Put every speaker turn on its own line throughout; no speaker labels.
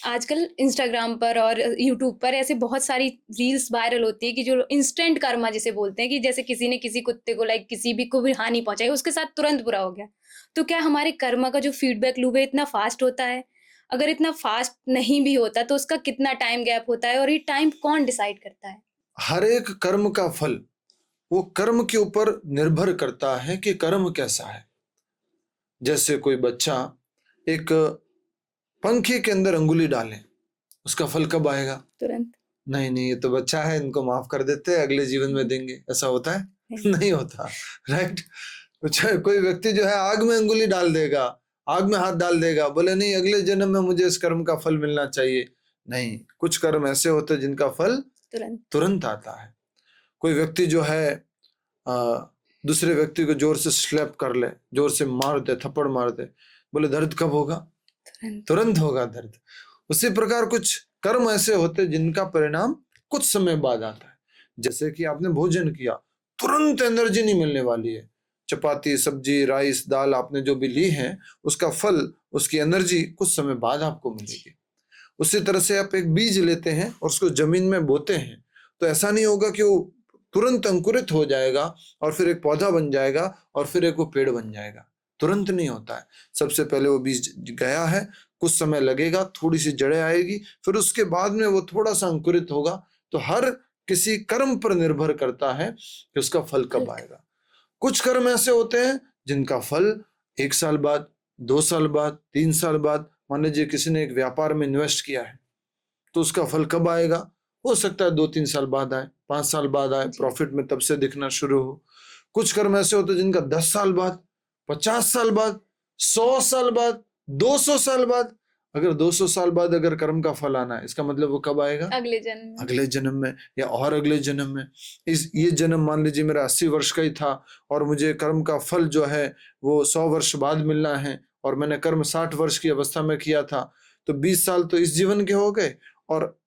आजकल इंस्टाग्राम पर और यूट्यूब पर ऐसे बहुत सारी रील्स वायरल होती है कि जो इंस्टेंट कर्मा जिसे बोलते हैं, कि जैसे किसी ने किसी कुत्ते को लाइक किसी भी को भी हानि पहुंचाई, उसके साथ तुरंत बुरा हो गया। तो क्या हमारे कर्मा का जो फीडबैक लूप है इतना फास्ट होता है? अगर इतना फास्ट नहीं भी होता तो उसका कितना टाइम गैप होता है, और ये टाइम कौन डिसाइड करता है?
हर एक कर्म का फल वो कर्म के ऊपर निर्भर करता है कि कर्म कैसा है। जैसे कोई बच्चा एक पंखे के अंदर अंगुली डाले, उसका फल कब आएगा?
तुरंत।
नहीं नहीं, ये तो बच्चा है, इनको माफ कर देते हैं, अगले जीवन में देंगे। ऐसा होता है?
नहीं।
नहीं होता। राइट। कोई व्यक्ति जो है आग में अंगुली डाल देगा, आग में हाथ डाल देगा, बोले नहीं अगले जन्म में मुझे इस कर्म का फल मिलना चाहिए। नहीं, कुछ कर्म ऐसे होते हैं जिनका फल
तुरंत।
तुरंत आता है। कोई व्यक्ति जो है दूसरे व्यक्ति को जोर से स्लैप कर ले, जोर से मार दे, थप्पड़ मार दे, बोले दर्द कब होगा?
तुरंत।
तुरंत होगा दर्द। उसी प्रकार कुछ कर्म ऐसे होते हैं जिनका परिणाम कुछ समय बाद आता है। जैसे कि आपने भोजन किया, तुरंत एनर्जी नहीं मिलने वाली है। चपाती, सब्जी, राइस, दाल आपने जो भी ली है, उसका फल, उसकी एनर्जी कुछ समय बाद आपको मिलेगी। उसी तरह से आप एक बीज लेते हैं और उसको जमीन में बोते हैं, तो ऐसा नहीं होगा कि वो तुरंत अंकुरित हो जाएगा और फिर एक पौधा बन जाएगा और फिर एक वो पेड़ बन जाएगा। तुरंत नहीं होता है। सबसे पहले वो बीज गया है, कुछ समय लगेगा, थोड़ी सी जड़ें आएगी, फिर उसके बाद में वो थोड़ा सा अंकुरित होगा। तो हर किसी कर्म पर निर्भर करता है कि उसका फल कब
फल।
आएगा। कुछ कर्म ऐसे होते हैं जिनका फल 1 साल बाद, 2 साल बाद, 3 साल बाद। मान लीजिए किसी ने एक व्यापार में इन्वेस्ट किया है, तो उसका फल कब आएगा? हो सकता है 2-3 साल बाद आए, 5 साल बाद आए,
जी।
प्रॉफिट में तब से दिखना शुरू हो। कुछ कर्म ऐसे होते हैं जिनका 10 साल बाद, 50 साल बाद, 100 साल बाद, 200 साल बाद। अगर 200 साल बाद अगर कर्म का फल आना है, इसका मतलब वो कब आएगा?
अगले जन्म में।
अगले जन्म में, या और अगले जन्म में। ये जन्म मान लीजिए मेरा 80 वर्ष का ही था और मुझे कर्म का फल जो है वो 100 वर्ष बाद मिलना है, और मैंने कर्म 60 वर्ष की अवस्था में किया था, तो 20 साल तो इस जीवन के हो गए और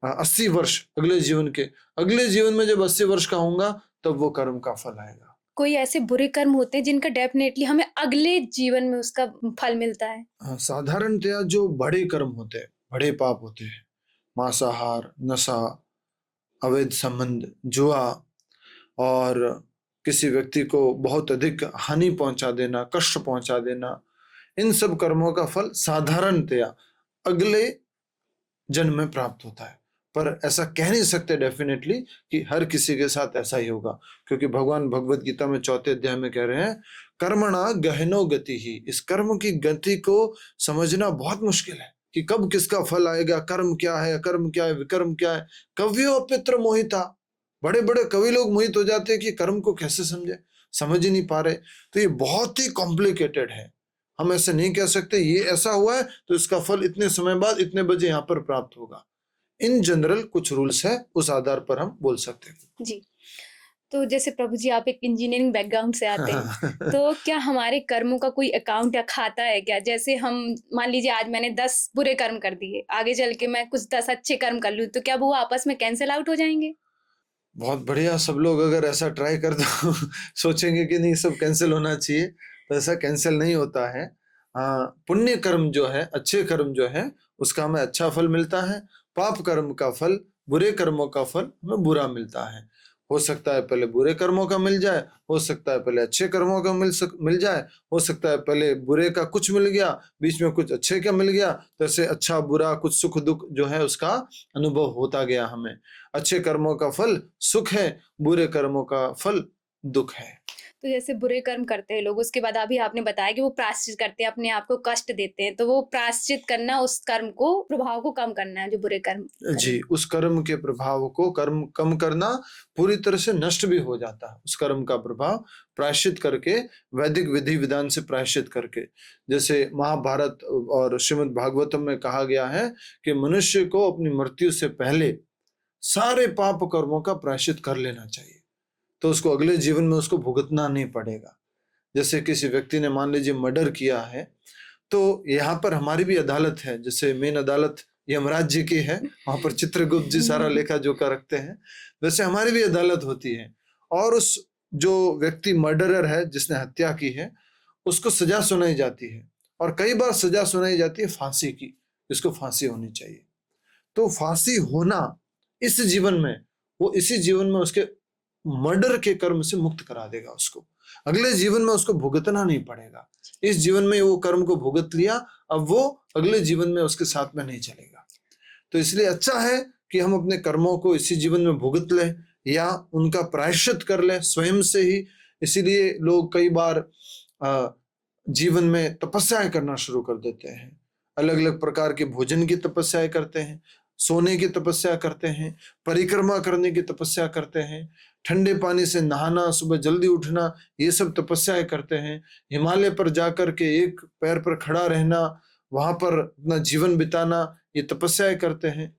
80 वर्ष अगले जीवन के। अगले जीवन में जब 80 वर्ष का होऊंगा तब वो कर्म का फल आएगा।
कोई ऐसे बुरे कर्म होते हैं जिनका डेफिनेटली हमें अगले जीवन में उसका फल मिलता है?
साधारणतया जो बड़े कर्म होते हैं, बड़े पाप होते हैं, मांसाहार, नशा, अवैध संबंध, जुआ, और किसी व्यक्ति को बहुत अधिक हानि पहुंचा देना, कष्ट पहुंचा देना, इन सब कर्मों का फल साधारणतया अगले जन्म में प्राप्त होता है। पर ऐसा कह नहीं सकते डेफिनेटली कि हर किसी के साथ ऐसा ही होगा, क्योंकि भगवान भगवत गीता में 4 अध्याय में कह रहे हैं, कर्मणा गहनो गति ही। इस कर्म की गति को समझना बहुत मुश्किल है कि कब किसका फल आएगा, कर्म क्या है, अकर्म क्या है, विकर्म क्या है। कवियो अपित्र मोहिता। बड़े बड़े कवि लोग मोहित हो जाते हैं कि कर्म को कैसे समझे, समझ ही नहीं पा रहे। तो ये बहुत ही कॉम्प्लिकेटेड है। हम ऐसे नहीं कह सकते ये ऐसा हुआ है तो इसका फल इतने समय बाद इतने बजे यहाँ पर प्राप्त होगा। इन जनरल कुछ रूल्स है, उस आधार पर हम बोल सकते हैं।
जी। तो जैसे प्रभु जी आप एक इंजीनियरिंग बैकग्राउंड से आते हैं, तो क्या हमारे कर्मों का कोई अकाउंट या खाता है क्या? जैसे हम मान लीजिए आज मैंने 10 बुरे कर्म कर दिए, आगे चल के मैं कुछ 10 अच्छे कर्म कर लूँ, तो क्या वो आपस में कैंसल आउट हो जाएँगे?
बहुत बढ़िया। सब लोग अगर ऐसा ट्राई कर दो सोचेंगे कि नहीं सब कैंसिल होना चाहिए, तो ऐसा कैंसिल नहीं होता है। पुण्य कर्म जो है, अच्छे कर्म जो है, उसका हमें अच्छा फल मिलता है। पाप कर्म का फल, बुरे कर्मों का फल हमें बुरा मिलता है। हो सकता है पहले बुरे कर्मों का मिल जाए, हो सकता है पहले अच्छे कर्मों का मिल जाए, हो सकता है पहले बुरे का कुछ मिल गया, बीच में कुछ अच्छे का मिल गया, तो ऐसे अच्छा बुरा कुछ सुख दुख जो है उसका अनुभव होता गया हमें। अच्छे कर्मों का फल सुख है, बुरे कर्मों का फल दुख है।
तो जैसे बुरे कर्म करते हैं लोग, उसके बाद अभी आपने बताया कि वो प्रायश्चित करते हैं, अपने आप को कष्ट देते हैं, तो वो प्रायश्चित करना उस कर्म को, प्रभाव को कम करना है, जो बुरे कर्म
जी,
करेंगे।
उस कर्म के प्रभाव को कर्म कम करना, पूरी तरह से नष्ट भी हो जाता है उस कर्म का प्रभाव प्रायश्चित करके, वैदिक विधि विधान से प्रायश्चित करके। जैसे महाभारत और श्रीमद् भागवतम में कहा गया है कि मनुष्य को अपनी मृत्यु से पहले सारे पाप कर्मों का प्रायश्चित कर लेना चाहिए, तो उसको अगले जीवन में उसको भुगतना नहीं पड़ेगा। जैसे किसी व्यक्ति ने मान लीजिए मर्डर किया है, तो यहाँ पर हमारी भी अदालत है, जैसे मेन अदालत यमराज जी की है, वहां पर चित्रगुप्त जी सारा लेखा जोखा रखते हैं, वैसे हमारी भी अदालत होती है। और उस जो व्यक्ति मर्डरर है, जिसने हत्या की है, उसको सजा सुनाई जाती है, और कई बार सजा सुनाई जाती है फांसी की। इसको फांसी होनी चाहिए। तो फांसी होना इस जीवन में, वो इसी जीवन में उसके मर्डर के कर्म से मुक्त करा देगा उसको, अगले जीवन में उसको भुगतना नहीं पड़ेगा। इस जीवन में वो कर्म को भुगत लिया, अब वो अगले जीवन में उसके साथ में नहीं चलेगा। तो इसलिए अच्छा है कि हम अपने कर्मों को इसी जीवन में भुगत लें या उनका प्रायश्चित कर लें स्वयं से ही। इसीलिए लोग कई बार जीवन में तपस्याएं करना शुरू कर देते हैं, अलग अलग प्रकार के भोजन की तपस्याएं करते हैं, सोने की तपस्या करते हैं, परिक्रमा करने की तपस्या करते हैं, ठंडे पानी से नहाना, सुबह जल्दी उठना, ये सब तपस्याएं करते हैं। हिमालय पर जाकर के एक पैर पर खड़ा रहना, वहां पर अपना जीवन बिताना, ये तपस्याएं करते हैं।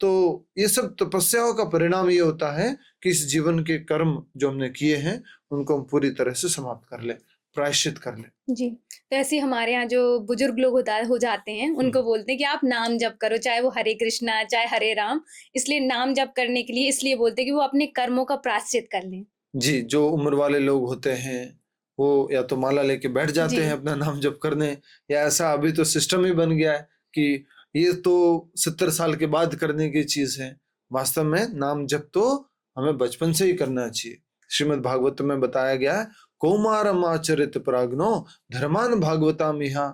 तो ये सब तपस्याओं का परिणाम ये होता है कि इस जीवन के कर्म जो हमने किए हैं उनको हम पूरी तरह से समाप्त कर लें, प्रायश्चित कर लें।
जी, तो ऐसे हमारे यहाँ जो बुजुर्ग लोग हो जाते हैं, उनको बोलते हैं कि आप नाम जप करो, चाहे वो हरे कृष्णा, चाहे हरे राम। इसलिए नाम जप करने के लिए इसलिए बोलते हैं कि वो अपने कर्मों का प्रायश्चित कर लें।
जी, जो उम्र वाले लोग होते हैं वो या तो माला लेके बैठ जाते
जी।
हैं अपना नाम जप करने, या ऐसा अभी तो सिस्टम ही बन गया है कि ये तो 70 साल के बाद करने की चीज है। वास्तव में नाम जप तो हमें बचपन से ही करना चाहिए। श्रीमद् भागवत में बताया गया है, कौमारम आचरित प्राज्ञो धर्मान भागवताम इहा।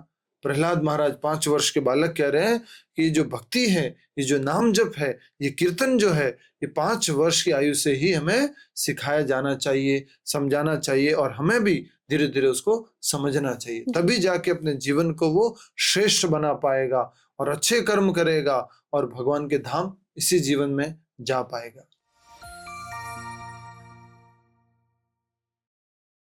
प्रहलाद महाराज 5 वर्ष के बालक कह रहे हैं कि ये जो भक्ति है, ये जो नाम जप है, ये कीर्तन जो है, ये 5 वर्ष की आयु से ही हमें सिखाया जाना चाहिए, समझाना चाहिए, और हमें भी धीरे धीरे उसको समझना चाहिए। तभी जाके अपने जीवन को वो श्रेष्ठ बना पाएगा और अच्छे कर्म करेगा और भगवान के धाम इसी जीवन में जा पाएगा।